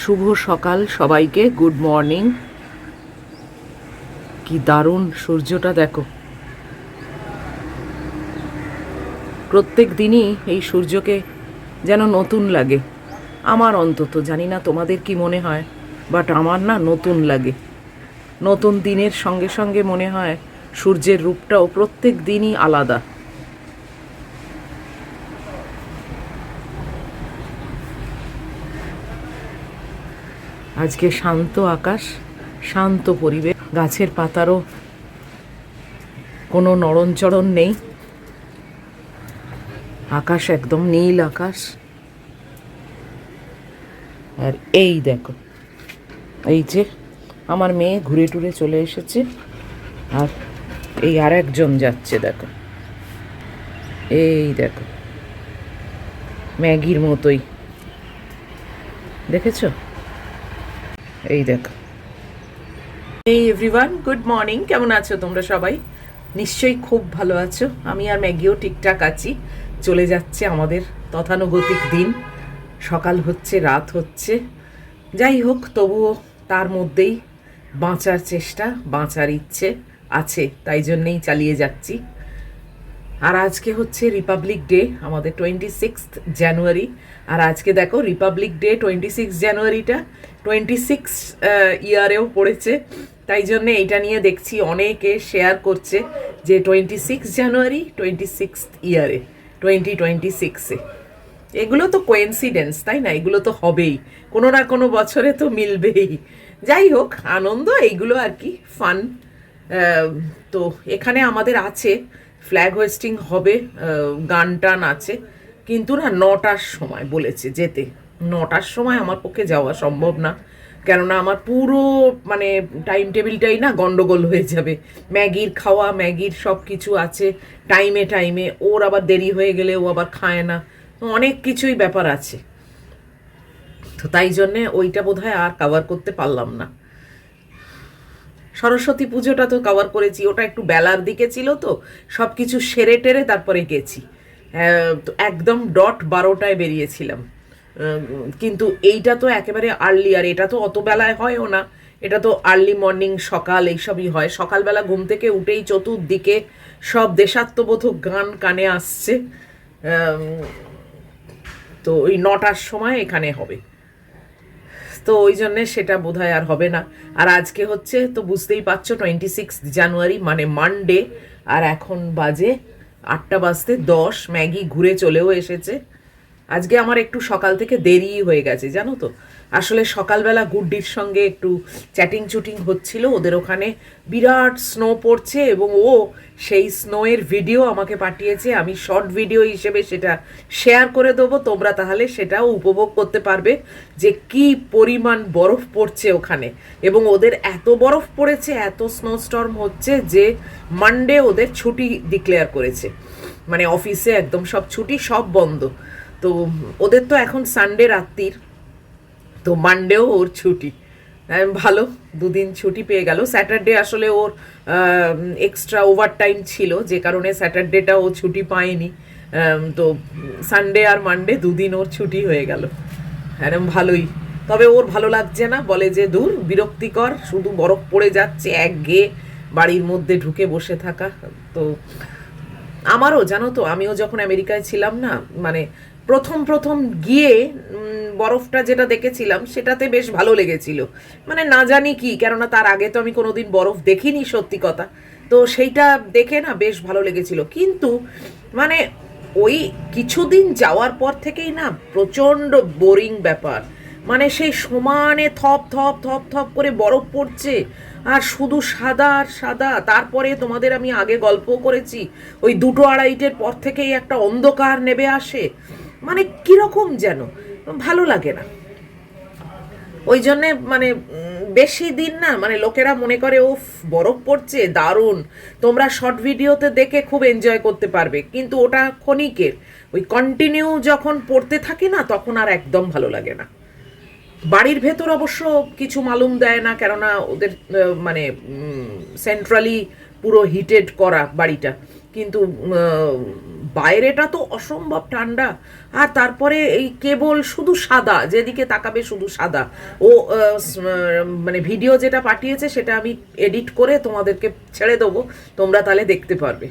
শুভ সকাল সবাইকে, good morning. কি দারুণ সূর্যটা দেখো। প্রত্যেক দিনই এই সূর্যকে যেন নতুন লাগে আমার, অন্তত জানি না তোমাদের কি মনে হয়, বাট আমার না নতুন লাগে। নতুন দিনের সঙ্গে সঙ্গে মনে হয় সূর্যের রূপটাও প্রত্যেক দিনই আলাদা। আজকে শান্ত আকাশ, শান্ত পরিবেশ, গাছের পাতারও কোনো নড়নচড়ন নেই, আকাশ একদম নীল আকাশ। আর এই দেখো, এই যে আমার মেয়ে ঘুরে টুরে চলে এসেছে, আর এই আর একজন যাচ্ছে দেখো, এই দেখো ম্যাগির মতোই, দেখেছো? এই দেখো। এই এভরিওয়ান, গুড মর্নিং। কেমন আছো তোমরা সবাই? নিশ্চয়ই খুব ভালো আছো। আমি আর ম্যাগিও ঠিকঠাক আছি। চলে যাচ্ছে আমাদের তথানুগতিক দিন, সকাল হচ্ছে, রাত হচ্ছে। যাই হোক, তবুও তার মধ্যেই বাঁচার চেষ্টা, বাঁচার ইচ্ছে আছে, তাই জন্যেই চালিয়ে যাচ্ছি। আর আজকে হচ্ছে রিপাবলিক ডে, আমাদের 26 জানুয়ারি। আর আজকে দেখো, রিপাবলিক ডে 26 জানুয়ারিটা 26 ইয়ারেও পড়েছে, তাই জন্যে এইটা নিয়ে দেখছি অনেকে শেয়ার করছে যে 26 জানুয়ারি 26 ইয়ারে, 2026-এ। এগুলো তো কোয়েন্সিডেন্স, তাই না? এগুলো তো হবেই, কোনো না কোনো বছরে তো মিলবেই। যাই হোক, আনন্দ এইগুলো আর কি, ফান। তো এখানে আমাদের আছে ফ্ল্যাগ হোয়েস্টিং হবে, গান টান আছে, কিন্তু না 9টার সময় বলেছে যেতে। 9টার সময় আমার পক্ষে যাওয়া সম্ভব না, কেননা আমার পুরো মানে টাইম টেবিলটাই না গন্ডগোল হয়ে যাবে। ম্যাগির খাওয়া, ম্যাগির সব কিছু আছে টাইমে টাইমে, ওর আবার দেরি হয়ে গেলে ও আবার খায় না, অনেক কিছুই ব্যাপার আছে। তো তাই জন্যে ওইটা বোধহয় আর কভার করতে পারলাম না। সরস্বতী পুজোটা তো কভার করেছি, ওটা একটু বেলার দিকে ছিল, তো সব কিছু সেরে টেরে তারপরে গেছি। তো একদম ডট 12টায় বেরিয়েছিলাম। কিন্তু এইটা তো একেবারে আর্লি, আর এটা তো অত বেলায় হয়ও না, এটা তো আর্লি মর্নিং, সকাল এইসবই হয়। সকালবেলা ঘুম থেকে উঠেই চতুর্দিকে সব দেশাত্মবোধক গান কানে আসছে। তো ওই 9টার সময় এখানে হবে, তো ওই জন্যে সেটা বোধহয় আর হবে না। আর আজকে হচ্ছে তো বুঝতেই পারছো 26 জানুয়ারি মানে মানডে, আর এখন বাজে 8টা বাজতে 10। ম্যাগি ঘুরে চলেও এসেছে। আজকে আমার একটু সকাল থেকে দেরি হয়ে গেছে, জানো তো। আসলে সকালবেলা গুড্ডির সঙ্গে একটু চ্যাটিং চুটিং হচ্ছিল, ওদের ওখানে বিরাট স্নো পড়ছে, এবং ও সেই স্নোয়ের ভিডিও আমাকে পাঠিয়েছে। আমি শর্ট ভিডিও হিসেবে সেটা শেয়ার করে দেবো, তোমরা তাহলে সেটাও উপভোগ করতে পারবে যে কি পরিমাণ বরফ পড়ছে ওখানে। এবং ওদের এত বরফ পড়েছে, এত স্নোস্টর্ম হচ্ছে যে মানডে ওদের ছুটি ডিক্লেয়ার করেছে, মানে অফিসে একদম সব ছুটি, সব বন্ধ। তো ওদের তো এখন সানডে রাত্রির, তো মানডেও ওর ছুটি। ভালো, দুদিন ছুটি পেয়ে গেল। স্যাটারডে আসলে ওর এক্সট্রা ওভার টাইম ছিল, যে কারণে স্যাটারডেটা ও ছুটি পায়নি। তো সানডে আর মানডে দুদিন ওর ছুটি হয়ে গেল, একদম ভালোই। তবে ওর ভালো লাগছে না, বলে যে দূর, বিরক্তিকর, শুধু বরফ পড়ে যাচ্ছে, একঘেয়ে বাড়ির মধ্যে ঢুকে বসে থাকা। তো আমারও, জানো তো, আমিও যখন আমেরিকায় ছিলাম না, মানে প্রথম প্রথম গিয়ে বরফটা যেটা দেখেছিলাম সেটাতে বেশ ভালো লেগেছিল। মানে না জানি কি, কেননা তার আগে তো আমি কোনোদিন বরফ দেখিনি, সত্যি কথা। তো সেইটা দেখে না বেশ ভালো লেগেছিল, কিন্তু মানে ওই কিছুদিন যাওয়ার পর থেকেই না প্রচণ্ড বোরিং ব্যাপার। মানে সেই সমানে থপ থপ থপ থপ করে বরফ পড়ছে, আর শুধু সাদা আর সাদা। তারপরে তোমাদের আমি আগে গল্প করেছি, ওই 2-2:30-টের পর থেকেই একটা অন্ধকার নেমে আসে, মানে কিরকম যেন ভালো লাগে না। ওই জন্যে মানে বেশি দিন না, মানে লোকেরা মনে করে ও বরফ পড়ছে দারুণ, তোমরা শর্ট ভিডিওতে দেখে খুব এনজয় করতে পারবে, কিন্তু ওটা ক্ষণিকের। ওই কন্টিনিউ যখন পড়তে থাকে না, তখন আর একদম ভালো লাগে না। বাড়ির ভেতর অবশ্য কিছু মালুম দেয় না, কেননা ওদের মানে সেন্ট্রালি পুরো হিটেড করা বাড়িটা, কিন্তু বাইরেটা তো অসম্ভব ঠান্ডা, আর তারপরে এই কেবল শুধু সাদা, যেদিকে তাকাবে শুধু সাদা। ও মানে ভিডিও যেটা পাঠিয়েছে সেটা আমি এডিট করে তোমাদেরকে ছেড়ে দেবো, তোমরা তাহলে দেখতে পারবে।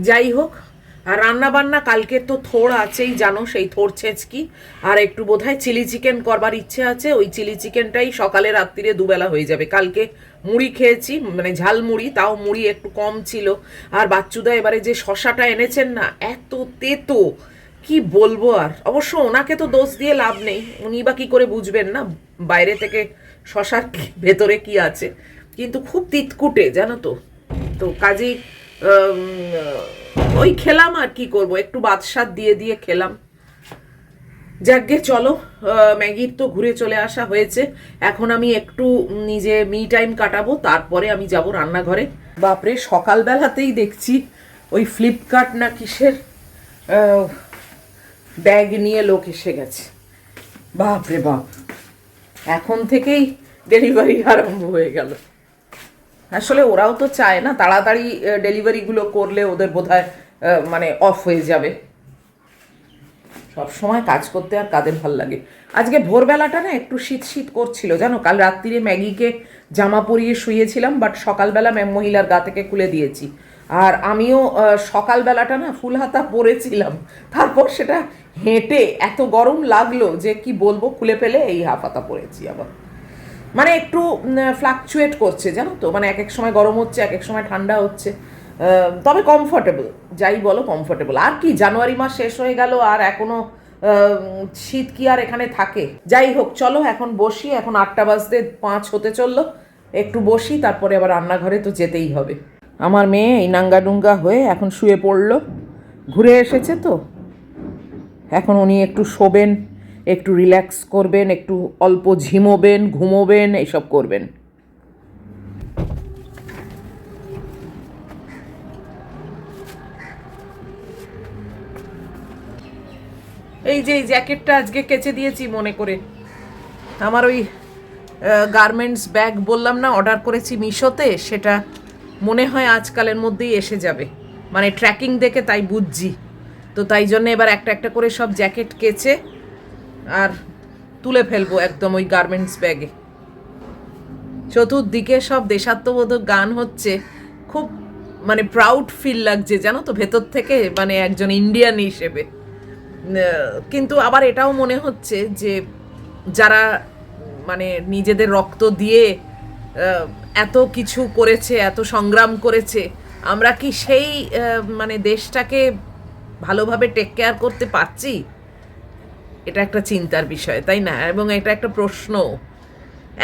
যাই হোক, আর রান্না বান্না কালকে তো থোড় আছেই জানো, সেই থোড় ছেঁচকি, আর একটু বোধহয় চিলি চিকেন করবার ইচ্ছে আছে। ওই চিলি চিকেনটাই সকালে রাত্রিরে দুবেলা হয়ে যাবে। কালকে মুড়ি খেয়েছি, মানে ঝাল মুড়ি, তাও মুড়ি একটু কম ছিল। আর বাচ্চুদা এবারে যে শশাটা এনেছেন না, এত তেতো, কি বলবো। আর অবশ্য ওনাকে তো দোষ দিয়ে লাভ নেই, উনি বা কি করে বুঝবেন না বাইরে থেকে শশার ভেতরে কি আছে, কিন্তু খুব তিতকুটে জানো তো। তো কাজেই ওই খেলাম, আর কি করব, একটু বাদশাদ দিয়ে দিয়ে খেলাম। যাকগে চলো, ম্যাগির তো ঘুরে চলে আসা হয়েছে। এখন আমি একটু নিজে মি টাইম কাটাবো, তারপরে আমি যাব রান্নাঘরে। বাপরে, সকালবেলাতেই দেখছি ওই ফ্লিপকার্ট না কিসের ব্যাগ নিয়ে লোক এসে গেছে। বাপরে বাপ, এখন থেকেই ডেলিভারি আরম্ভ হয়ে গেল। আসলে ওরাও তো চায় না তাড়াতাড়ি ডেলিভারিগুলো করলে ওদের বোধহয় মানে অফ হয়ে যাবে। সব সময় কাজ করতে আর কাদের ভাল লাগে। আজকে ভোরবেলাটা না একটু শীত শীত করছিল জানো। কাল রাত্রিরে ম্যাগিকে জামা পরিয়ে শুয়েছিলাম, বাট সকালবেলা মহিলার গা থেকে খুলে দিয়েছি। আর আমিও সকালবেলাটা না ফুল হাতা পরেছিলাম, তারপর সেটা হেঁটে এত গরম লাগলো যে কি বলবো, খুলে ফেলে এই হাফ হাতা পরেছি আবার। মানে একটু ফ্লাকচুয়েট করছে জানো তো, মানে এক এক সময় গরম হচ্ছে, এক এক সময় ঠান্ডা হচ্ছে, তবে কমফোর্টেবল, যাই বলো কমফোর্টেবল। আর কি, জানুয়ারি মাস শেষ হয়ে গেল, আর এখনো শীত কি আর এখানে থাকে। যাই হোক চলো এখন বসি, এখন 8টা বাজতে 5 হতে চললো, একটু বসি, তারপরে আবার রান্নাঘরে তো যেতেই হবে। আমার মেয়ে এই নাঙ্গা ডুঙ্গা হয়ে এখন শুয়ে পড়লো, ঘুরে এসেছে তো। এখন উনি একটু শোবেন, একটু রিল্যাক্স করবেন, একটু অল্প ঝিমোবেন, ঘুমোবেন, এইসব করবেন। এই যে এই জ্যাকেটটা আজকে কেচে দিয়েছি মনে করে। আমার ওই গার্মেন্টস ব্যাগ বললাম না অর্ডার করেছি মিশোতে, সেটা মনে হয় আজকালের মধ্যেই এসে যাবে, মানে ট্র্যাকিং দেখে তাই বুঝছি। তো তাই জন্য এবার একটা একটা করে সব জ্যাকেট কেচে আর তুলে ফেলবো একদম ওই গার্মেন্টস ব্যাগে। চতুর্দিকে সব দেশাত্মবোধক গান হচ্ছে, খুব মানে প্রাউড ফিল লাগছে জানো তো ভেতর থেকে, মানে একজন ইন্ডিয়ান হিসেবে। কিন্তু আবার এটাও মনে হচ্ছে যে যারা মানে নিজেদের রক্ত দিয়ে এত কিছু করেছে, এত সংগ্রাম করেছে, আমরা কি সেই মানে দেশটাকে ভালোভাবে টেক কেয়ার করতে পারছি? এটা একটা চিন্তার বিষয়, তাই না? এবং এটা একটা প্রশ্ন।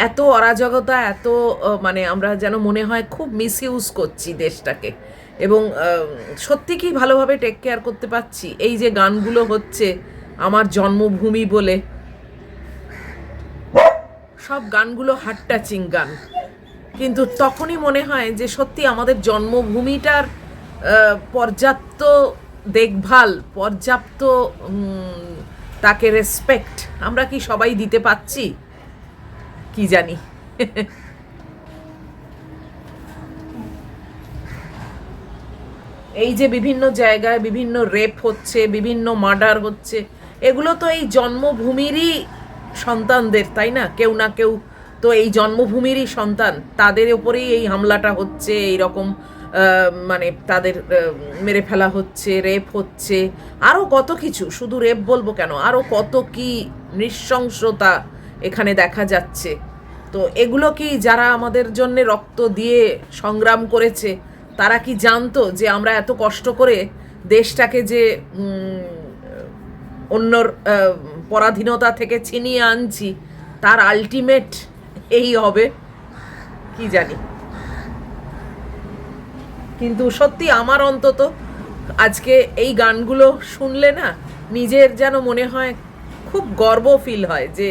এত অরাজকতা, এত মানে আমরা যেন মনে হয় খুব মিসইউজ করছি দেশটাকে, এবং সত্যি কি ভালোভাবে টেক কেয়ার করতে পারছি? এই যে গানগুলো হচ্ছে আমার জন্মভূমি বলে, সব গানগুলো হার্ট টাচিং গান, কিন্তু তখনই মনে হয় যে সত্যি আমাদের জন্মভূমিটার পর্যাপ্ত দেখভাল, পর্যাপ্ত তাকে রেসপেক্ট আমরা কি সবাই দিতে পারছি কি জানি। এই যে বিভিন্ন জায়গায় বিভিন্ন রেপ হচ্ছে, বিভিন্ন মার্ডার হচ্ছে, এগুলো তো এই জন্মভূমিরই সন্তানদের, তাই না? কেউ না কেউ তো এই জন্মভূমিরই সন্তান, তাদের ওপরেই এই হামলাটা হচ্ছে, এই রকম মানে তাদের মেরে ফেলা হচ্ছে, রেপ হচ্ছে, আরও কত কিছু। শুধু রেপ বলবো কেন, আরও কত কি নৃশংসতা এখানে দেখা যাচ্ছে। তো এগুলো কি যারা আমাদের জন্য রক্ত দিয়ে সংগ্রাম করেছে, তারা কি জানতো যে আমরা এত কষ্ট করে দেশটাকে যে অন্যর পরাধীনতা থেকে ছিনিয়ে আনছি, তার আলটিমেট এই হবে কি জানি। কিন্তু সত্যি আমার অন্তত আজকে এই গানগুলো শুনলে না নিজের যেন মনে হয়, খুব গর্ব ফিল হয় যে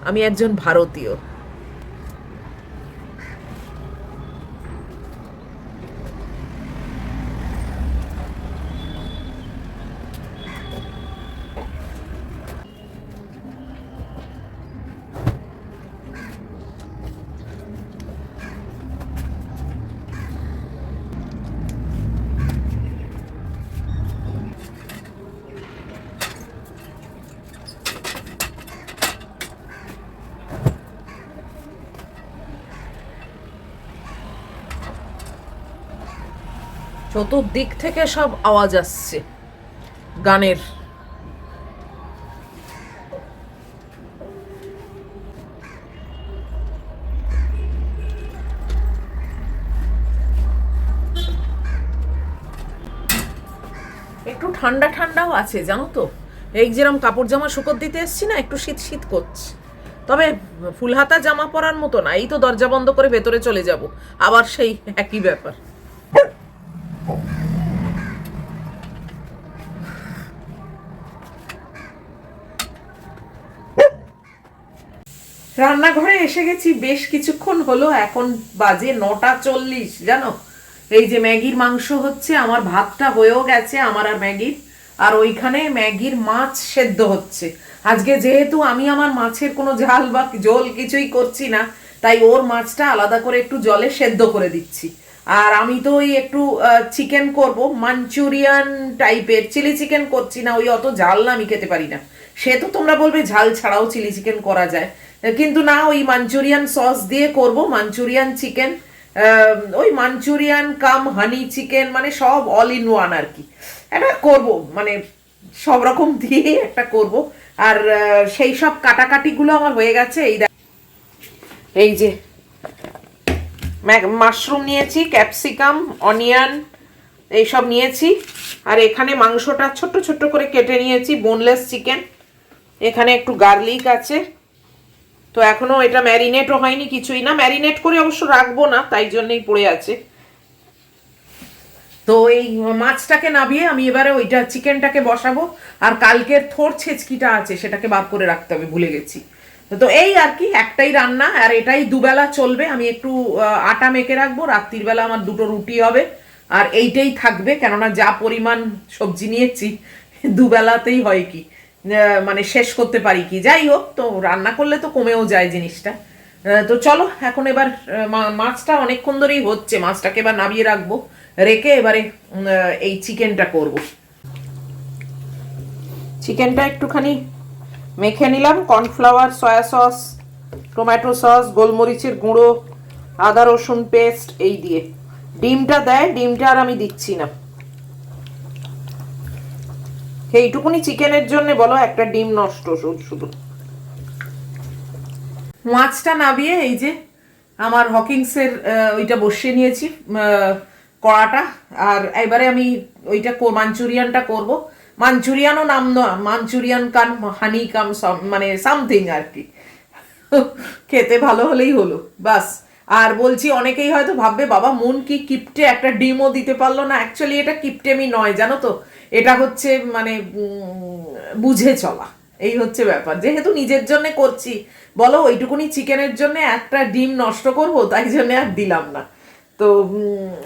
আমি একজন ভারতীয়। চতুর্দিক থেকে সব আওয়াজ আসছে গানের। একটু ঠান্ডা ঠান্ডাও আছে জানো তো, এই যেরকম কাপড় জামা শুকোত দিতে এসছি না, একটু শীত শীত করছে। তবে ফুল হাতা জামা পরার মতো না, এই তো দরজা বন্ধ করে ভেতরে চলে যাব, আবার সেই একই ব্যাপার। রান্নাঘরে এসে গেছি, বেশ কিছুক্ষণ হলো, এখন বাজে 9:40 জানো। এই যে ম্যাগির মাংস হচ্ছে, আমার ভাতটা হয়েও গেছে আমার আর ম্যাগির, আর ওইখানে ম্যাগির মাছ সেদ্ধ হচ্ছে। আজকে যেহেতু আমি আমার মাছের কোনো ঝাল বা ঝোল কিছুই করছি না, তাই ওর মাছটা আলাদা করে একটু জলে সেদ্ধ করে দিচ্ছি। আর আমি তো ওই একটু চিকেন করব, মাঞ্চুরিয়ান টাইপের, চিলি চিকেন করছি না, ওই অত ঝাল না আমি খেতে পারি না। সে তো তোমরা বলবে ঝাল ছাড়াও চিলি চিকেন করা যায়, কিন্তু না, ওই মাঞ্চুরিয়ান সস দিয়ে করব মাঞ্চুরিয়ান চিকেন। ওই মাঞ্চুরিয়ান কাম হানি চিকেন, মানে সব অল ইন ওয়ান আর কি, একটা করব, মানে সব রকম দিয়ে একটা করব। আর সেই সব কাটাকাটিগুলো আমার হয়ে গেছে। এই যে মাশরুম নিয়েছি, ক্যাপসিকাম, অনিয়ন এইসব নিয়েছি, আর এখানে মাংসটা ছোট্ট ছোট্ট করে কেটে নিয়েছি, বোনলেস চিকেন। এখানে একটু গার্লিক আছে, তো এখনো এটা ম্যারিনেটও হয়নি, কিছুই না, ম্যারিনেট করে অবশ্য রাখবো না, তাই জন্যই পড়ে আছে। তো এই মাছটাকে নামিয়ে আমি এবারে ওইটা চিকেনটাকে বসাবো, আর কালকের থোর ছেচকিটা আছে সেটাকে বার করে রাখতে হবে, ভুলে গেছি। তো এই আর কি, একটাই রান্না, আর এটাই দুবেলা চলবে। আমি একটু আটা মেখে রাখবো, রাত্রির বেলা আমার 2টো রুটি হবে, আর এইটাই থাকবে, কেননা যা পরিমাণ সবজি নিয়েছি দুবেলাতেই হয় কি, মানে শেষ করতে পারি কি। যাই হোক, তো রান্না করলে তো কমেও যায় জিনিসটা। তো চলো এখন এবার মাছটা অনেকক্ষণ ধরেই হচ্ছে, মাছটাকে এবার নামিয়ে রাখবো, রেখে এবারে এই চিকেনটা করব। চিকেনটা একটুখানি মেখে নিলাম, cornflour, soya sauce, tomato sauce, গোলমরিচের গুঁড়ো, আদা রসুন পেস্ট এই দিয়ে। ডিমটা দেয়, ডিমটা আর আমি দিচ্ছি না, এইটুকুনি চিকেনের জন্য বলো, একটা ডিম নষ্ট শুধু। মাছটা নামিয়ে এই যে আমার হকিংসের ওইটা বসিয়ে নিয়েছি কড়াটা, আর এবারে আমি ওইটা মাঞ্চুরিয়ানটা করব। মাঞ্চুরিয়ানও নাম নয়, মাঞ্চুরিয়ান কাম হানি কাম, মানে সামথিং আর কি, খেতে ভালো হলেই হলো বাস। আর বলছি, অনেকেই হয়তো ভাববে বাবা মন কি কিপটে, একটা ডিমও দিতে পারলো না। অ্যাকচুয়ালি এটা কিপটেমি নয় জানো তো, এটা হচ্ছে মানে বুঝে চলা, এই হচ্ছে ব্যাপার। যেহেতু নিজের জন্য করছি, বলো ওইটুকুনি চিকেনের জন্য একটা ডিম নষ্ট করব, তাই জন্য আর দিলাম না। তো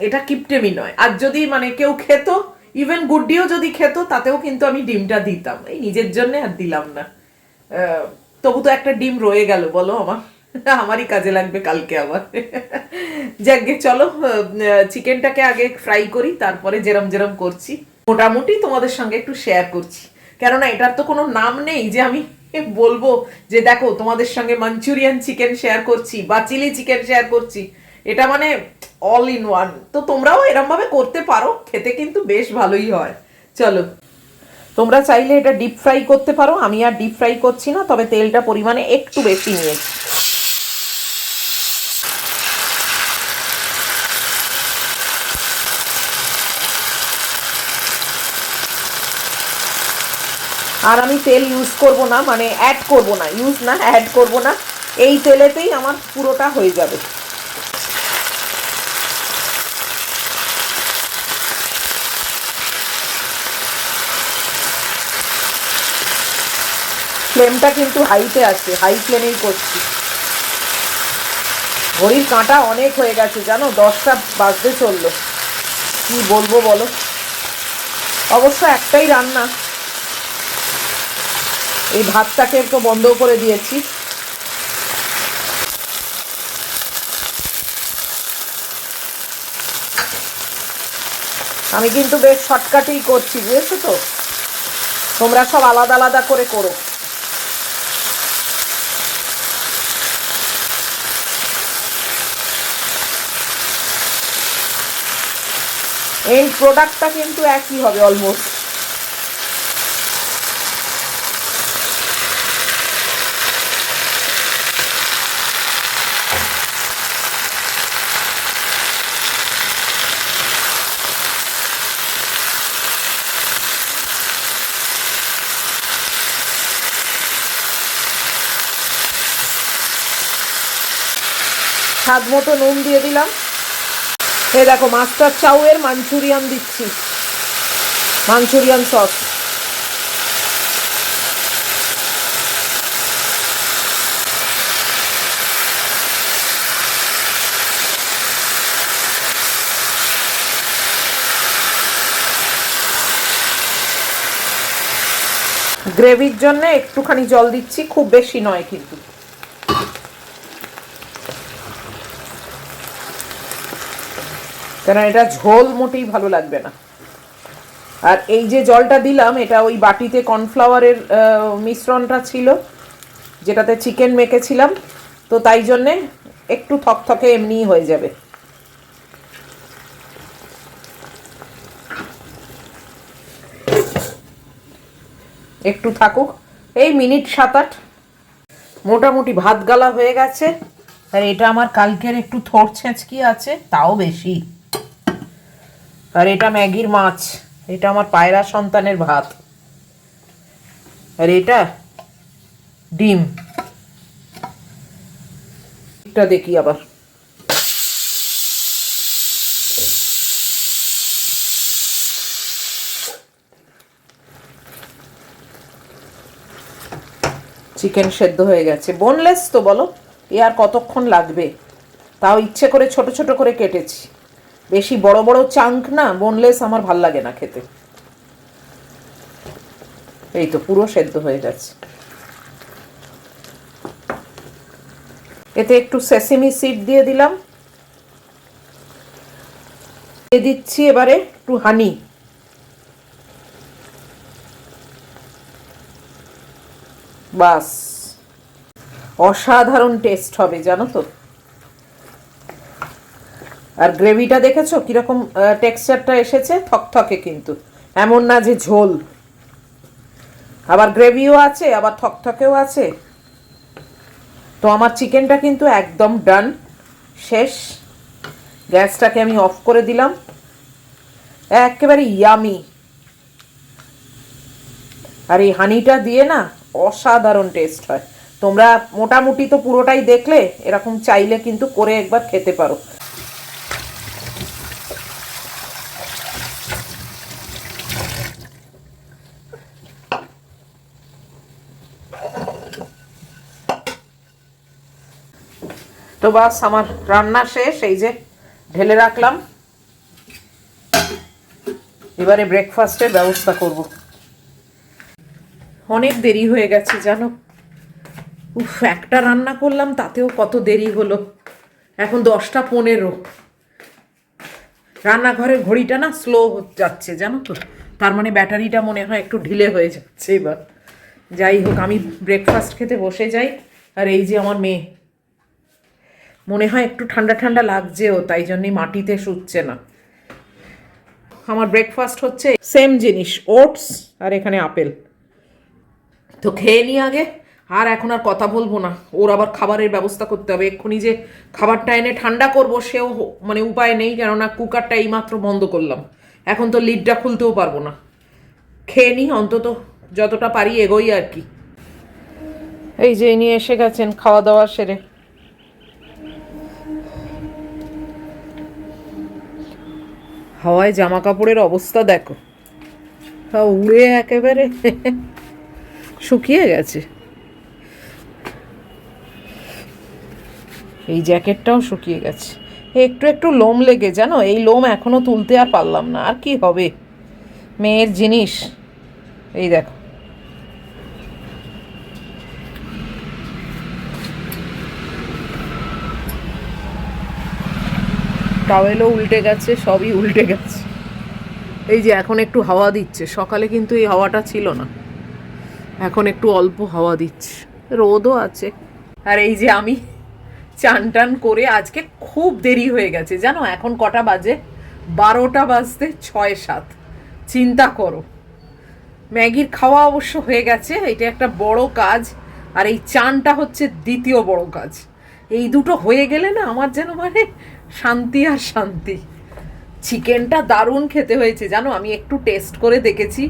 এটা কিপটেমি নয়। আর যদি মানে কেউ খেত, ইভেন গুড্ডিও যদি খেত, তাতেও কিন্তু আমি ডিমটা দিতাম, এই নিজের জন্য আর দিলাম না। তবু তো একটা ডিম রয়ে গেল, বলো আমার, আমারই কাজে লাগবে কালকে আবার। যাকে চলো, চিকেনটাকে আগে ফ্রাই করি, তারপরে যেরম যেরম করছি মোটামুটি তোমাদের সঙ্গে একটু শেয়ার করছি। কেননা এটার তো কোনো নাম নেই যে আমি বলবো যে দেখো তোমাদের সঙ্গে মাঞ্চুরিয়ান চিকেন শেয়ার করছি বা চিলি চিকেন শেয়ার করছি, এটা মানে অল ইন ওয়ান। তো তোমরাও এরম ভাবে করতে পারো, খেতে কিন্তু বেশ ভালোই হয়। চলো, তোমরা চাইলে এটা ডিপ ফ্রাই করতে পারো, আমি আর ডিপ ফ্রাই করছি না, তবে তেলটা পরিমাণে একটু বেশি নিয়েছি। আর আমি তেল ইউজ করব না, মানে অ্যাড করব না, ইউজ না অ্যাড করব না, এই তেলেতেই আমার পুরোটা হয়ে যাবে। ফ্লেমটা কিন্তু হাইতে আছে, হাই ফ্লেমেই করছি। ঘড়ির কাঁটা অনেক হয়ে গেছে জানো, 10টা বাজতে চললো, কি বলবো বলো। অবশ্য একটাই রান্না, এই ভাতটাকে একটু বন্ধ করে দিয়েছি। আমি কিন্তু বেশ শর্টকাটেই করছি, বুঝেছো তো, তোমরা সব আলাদা আলাদা করে করো। এন্ড প্রোডাক্টটা কিন্তু একই হবে অলমোস্ট। স্বাদ মতো নুন দিয়ে দিলাম। এই দেখো মাস্টার চাউয়ের মাঞ্চুরিয়ান দিচ্ছি, মাঞ্চুরিয়ান সস। গ্রেভির জন্য একটুখানি জল দিচ্ছি, খুব বেশি নয় কিন্তু। কেন এটা ঝোল মোটেই ভালো লাগবে না। আর এই যে জলটা দিলাম এটা ওই বাটিতে কর্নফ্লাওয়ারের মিশ্রণটা ছিল যেটাতে চিকেন মেখেছিলাম, তো তাই জন্যে একটু থকথকে এমনিই হয়ে যাবে। একটু থাকুক, এই মিনিট 7-8। মোটামুটি ভাত গালা হয়ে গেছে। আর এটা আমার কালকের একটু থোড় ছেঁচকি আছে, তাও বেশি। আর এটা ম্যাগির মাছ, এটা আমার পায়রা সন্তানের ভাত। আর এটা ডিম। এটা দেখি আবার, চিকেন সেদ্ধ হয়ে গেছে। বোনলেস তো বলো, এ আর কতক্ষণ লাগবে? তাও ইচ্ছে করে ছোট ছোট করে কেটেছি, বেশি বড় বড় চাঙ্ক না, বোনলেস আমার ভাল লাগে না খেতে। এই তো পুরো সেদ্ধ হয়ে গেছে। এতে একটু সেসেমি সিড দিয়ে দিলাম, দিয়ে দিচ্ছি এবারে একটু হানি। বাস, অসাধারণ টেস্ট হবে জানো তো। আর গ্রেভিটা দেখেছো কিরকম টেক্সচারটা এসেছে, থকথকে, কিন্তু এমন না যে ঝোল। আবার গ্রেভিও আছে আবার থকথকেও আছে। তো আমার চিকেনটা কিন্তু একদম ডান, শেষ। গ্যাসটাকে আমি অফ করে দিলাম। একেবারে ইয়ামি। আর এই হানিটা দিয়ে না অসাধারণ টেস্ট হয়। তোমরা মোটামুটি তো পুরোটাই দেখলে, এরকম চাইলে কিন্তু করে একবার খেতে পারো। তো বাস আমার রান্না শেষ, এই যে ঢেলে রাখলাম। এবারে ব্রেকফাস্টের ব্যবস্থা করব। অনেক দেরি হয়ে গেছে জানো। উফ, একটা রান্না করলাম তাতেও কত দেরি হলো। এখন 10টা 15। রান্নাঘরের ঘড়িটা না স্লো যাচ্ছে জানো তো, তার মানে ব্যাটারিটা মনে হয় একটু ঢিলে হয়ে যাচ্ছে এবার। যাই হোক, আমি ব্রেকফাস্ট খেতে বসে যাই। আর এই যে আমার মেয়ে, মনে হয় একটু ঠান্ডা ঠান্ডা লাগছেও, তাই জন্যই মাটিতে শুচ্ছে না। আমার ব্রেকফাস্ট হচ্ছে সেম জিনিস, ওটস আর এখানে আপেল। তো খেয়ে নিই আগে, আর এখন আর কথা বলবো না। ওর আবার খাবারের ব্যবস্থা করতে হবে এক্ষুনি। যে খাবারটা এনে ঠান্ডা করবো সেও মানে উপায় নেই, কেননা কুকারটা এইমাত্র বন্ধ করলাম। এখন তো লিডটা খুলতেও পারবো না। খেয়ে নিই অন্তত, যতটা পারি এগোই আর কি। এই যে নিয়ে এসে গেছেন খাওয়া দাওয়া সেরে। হাওয়ায় জামা কাপড়ের অবস্থা দেখো, উড়ে একেবারে শুকিয়ে গেছে। এই জ্যাকেটটাও শুকিয়ে গেছে। একটু একটু লোম লেগে, জানো, এই লোম এখনো তুলতে আর পারলাম না। আর কি হবে, মেয়ের জিনিস। এই দেখো, টাওয়েলও উল্টে গেছে, সবই উল্টে গেছে। এই যে এখন একটু হাওয়া দিচ্ছে, সকালে কিন্তু এই হাওয়াটা ছিল না, এখন একটু অল্প হাওয়া দিচ্ছে, রোদও আছে। আর এই যে আমি চান টান করে, আজকে খুব দেরি হয়ে গেছে জানো। এখন কটা বাজে? 12টা বাজতে 6-7, চিন্তা করো। ম্যাগির খাওয়া অবশ্য হয়ে গেছে, এটা একটা বড় কাজ, আর এই চানটা হচ্ছে দ্বিতীয় বড় কাজ। এই দুটো হয়ে গেলে না আমার যেন মানে শান্তি আর শান্তি। চিকেনটা দারুণ খেতে হয়েছে জানো, আমি একটু টেস্ট করে দেখেছি,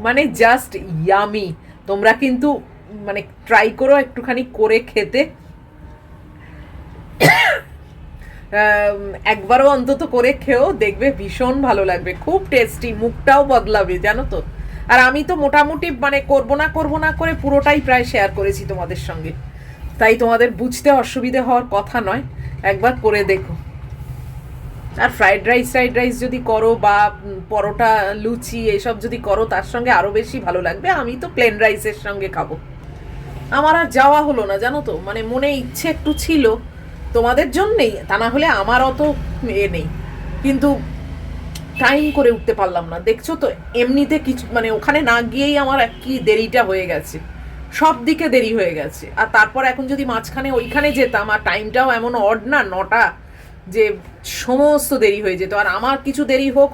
মানে জাস্ট ইয়ামি। তোমরা কিন্তু মানে ট্রাই করো একটুখানি করে খেতে, একবারও অন্তত করে খেও, দেখবে ভীষণ ভালো লাগবে, খুব টেস্টি, মুখটাও বদলাবে জানো তো। আর আমি তো মোটামুটি মানে করবো না করে পুরোটাই প্রায় শেয়ার করেছি তোমাদের সঙ্গে, তাই তোমাদের বুঝতে অসুবিধে হওয়ার কথা নয়, একবার করে দেখো। আর ফ্রাইড রাইস যদি করো বা পরোটা লুচি এসব যদি করো তার সঙ্গে আরও বেশি ভালো লাগবে। আমি তো প্লেন রাইসের সঙ্গে খাবো। আমার আর যাওয়া হলো না জানো তো, মানে মনে ইচ্ছে একটু ছিল তোমাদের জন্যেই, তা না হলে আমার অত নেই, কিন্তু টাইম করে উঠতে পারলাম না। দেখছো তো এমনিতে কিছু মানে ওখানে না গিয়েই আমার কি দেরিটা হয়ে গেছে, সব দিকে দেরি হয়ে গেছে। আর তারপর এখন যদি মাঝখানে ওইখানে যেতাম, আর টাইমটাও এমন অড না 9টা, যে সমস্ত দেরি হয়ে যেত। আর আমার কিছু দেরি হোক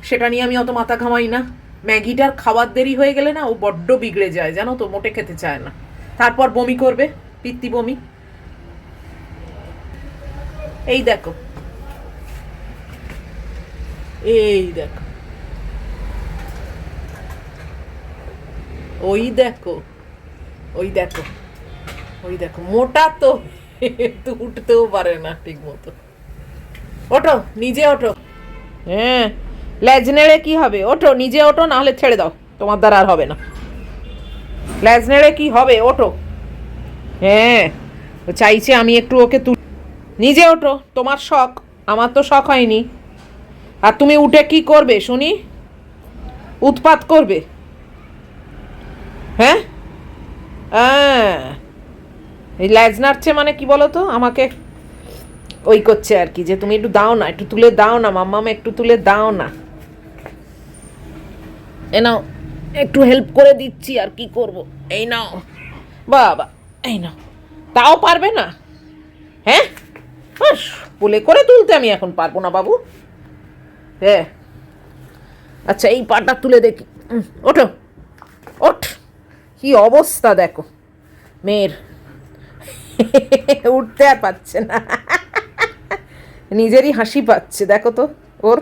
সেটা নিয়ে আমি অত মাথা ঘামাই না। ম্যাগিটার খাবার দেরি হয়ে গেলে না ও বড্ড বিগড়ে যায় জানো তো, মোটে খেতে চায় না, তারপর বমি করবে, পিত্তি বমি। এই দেখো এই দেখো ওই দেখো ওই দেখো ওই দেখো, মোটা তো তো উঠতেও পারে না ঠিক মতো। ওঠো, নিজে ওঠো। হ্যাঁ, লেজ নেড়ে কি হবে, ওঠো, নিজে ওঠো, না হলে ছেড়ে দাও, তোমার দ্বারা আর হবে না। লেজ নেড়ে কি হবে, ওঠো। হ্যাঁ, চাইছে আমি একটু ওকে নিজে ওঠো, তোমার শখ, আমার তো শখ হয়নি। আর তুমি উঠে কি করবে শুনি, উৎপাত করবে? হ্যাঁ, এই লেজ নাড়ছে মানে কি বলো তো, আমাকে ওই করছে আর কি, যে তুমি একটু দাও না, একটু তুলে দাও না মাম্মাম, একটু তুলে দাও না। এ নাও, একটু হেল্প করে দিচ্ছি, আর কি করব। এই নাও বাবা, এই নাও। তাও পারবে না? হ্যাঁ, বলে করে তুলতে আমি এখন পারবো না বাবু। হ্যাঁ, আচ্ছা এই পাটা তুলে দেখি। ওঠো, ওঠ। কি অবস্থা দেখো মেয়ের, উঠতে আর পাচ্ছে না, নিজেরই হাসি পাচ্ছে দেখো তো ওর।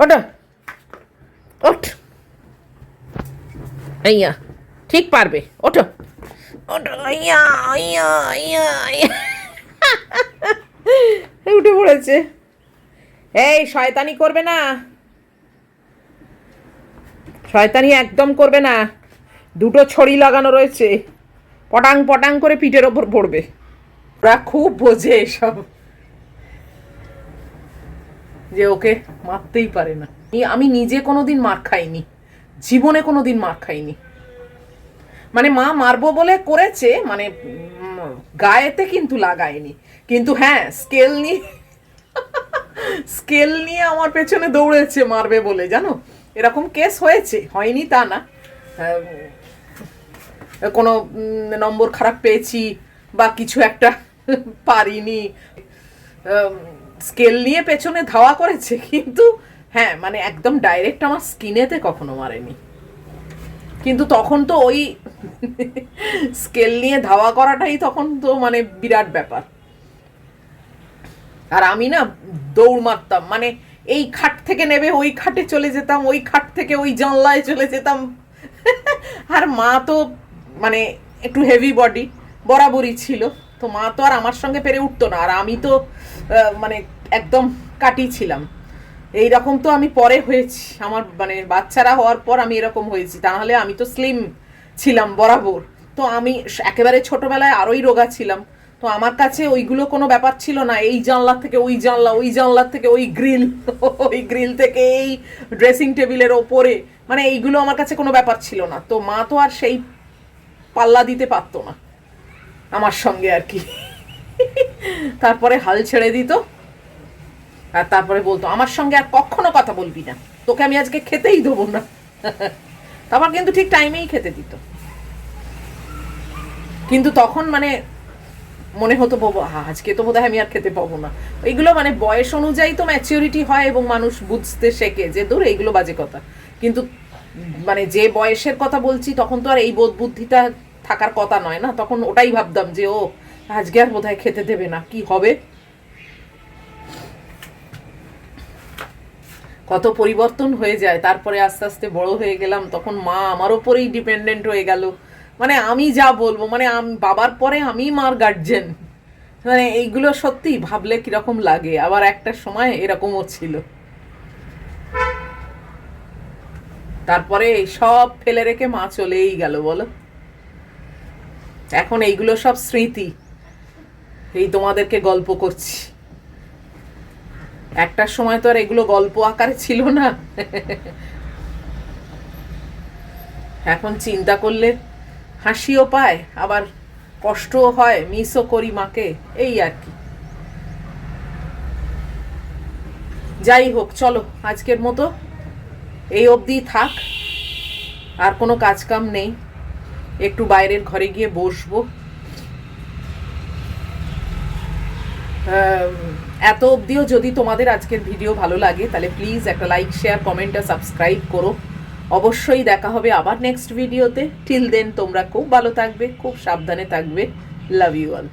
ওটা ওঠ, আইয়া ঠিক পারবে, ওঠো ওঠো, আইয়া আইয়া আইয়া আইয়া, উঠে পড়েছে। এই শয়তানি করবে না, শয়তানি একদম করবে না, দুটো ছড়ি লাগানো রয়েছে, পটাং পটাং করে পিঠের ওপর পড়বে। ওরা খুব বোঝে এসব, যে ওকে মারতেই পারে না। আমি নিজে কোনোদিন মার খাইনি, জীবনে কোনোদিন মার খাইনি। মানে মা মারবো বলে করেছে, মানে গায়েতে কিন্তু লাগায়নি, কিন্তু হ্যাঁ স্কেল নিয়ে আমার পেছনে দৌড়েছে মারবে বলে, জানো এরকম কেস হয়েছে, হয়নি তা না। কোনো নম্বর খারাপ পেয়েছি বা কিছু একটা পারিনি, স্কেল নিয়ে পেছনে ধাওয়া করেছে, কিন্তু হ্যাঁ মানে একদম ডাইরেক্ট আমার স্কিনেতে কখনো মারেনি। কিন্তু তখন তো ওই স্কেল নিয়ে ধাওয়া করাটাই তখন তো মানে বিরাট ব্যাপার। আর আমি না দৌড় মারতাম, মানে এই খাট থেকে নেবে ওই খাটে চলে যেতাম, ওই খাট থেকে ওই জানলায় চলে যেতাম। আর মা তো মানে একটু হেভি বডি বরাবরই ছিল, তো মা তো আর আমার সঙ্গে পেরে উঠতো না, আর আমি তো মানে একদম কাটি ছিলাম। এইরকম তো আমি পরে হয়েছি, আমার মানে বাচ্চারা হওয়ার পর আমি এরকম হয়েছি, তাহলে আমি তো স্লিম ছিলাম বরাবর। তো আমি একেবারে ছোটবেলায় আরোই রোগা ছিলাম, তো আমার কাছে ওইগুলো কোনো ব্যাপার ছিল না। এই জানলার থেকে ওই জানলা, ওই জানলার থেকে ওই গ্রিল, ওই গ্রিল থেকে এই ড্রেসিং টেবিলের ওপরে, মানে এইগুলো আমার কাছে কোনো ব্যাপার ছিল না। তো মা তো আর সেই পাল্লা দিতে পারতো না আমার সঙ্গে আর কি। তারপরে হাল ছেড়ে দিত, আর তারপরে বলতো আমার সঙ্গে আর কখনো কথা বলবি না, তোকে আমি আজকে খেতেই দেবো না। তারপর কিন্তু ঠিক টাইমেই খেতে দিত, কিন্তু তখন মানে মনে হতো বাবা আজকে তো বোধহয় আমি আর খেতে পাবো না। এইগুলো মানে বয়স অনুযায়ী তো ম্যাচিউরিটি হয় এবং মানুষ বুঝতে শেখে যে দূর এইগুলো বাজে কথা। কিন্তু মানে যে বয়সের কথা বলছি তখন তো আর এই বোধ বুদ্ধিটা থাকার কথা নয় না, তখন ওটাই ভাবতাম যে ও আজকে আর বোধহয় খেতে দেবে না, কি হবে। কত পরিবর্তন হয়ে যায়। তারপরে আস্তে আস্তে বড় হয়ে গেলাম, তখন মা আমার ওপরেই ডিপেন্ডেন্ট হয়ে গেল। মানে আমি যা বলবো, মানে বাবার পরে আমি মার গার্জেন। মানে এইগুলো সত্যি ভাবলে কিরকম লাগে। আবার একটা সময় এরকমও ছিল। তারপরে সব ফেলে রেখে মা চলেই গেল বলো। এখন এইগুলো সব স্মৃতি, এই তোমাদেরকে গল্প করছি। একটা সময় তো আর এগুলো গল্প আকারে ছিল না। এখন চিন্তা করলে হাসিও পায়, আবার কষ্টও হয়, মিসও করি মাকে, এই আর কি। যাই হোক, চলো আজকের মতো এই অবধি থাক। আর কোনো কাজ কাম নেই, একটু বাইরের ঘরে গিয়ে বসবো। এত অবধিও যদি তোমাদের আজকের ভিডিও ভালো লাগে তাহলে প্লিজ একটা লাইক, শেয়ার, কমেন্ট আর সাবস্ক্রাইব করো। অবশ্যই দেখা হবে আবার নেক্সট ভিডিওতে। টিল দেন তোমরা খুব ভালো থাকবে, খুব সাবধানে থাকবে। Love you all.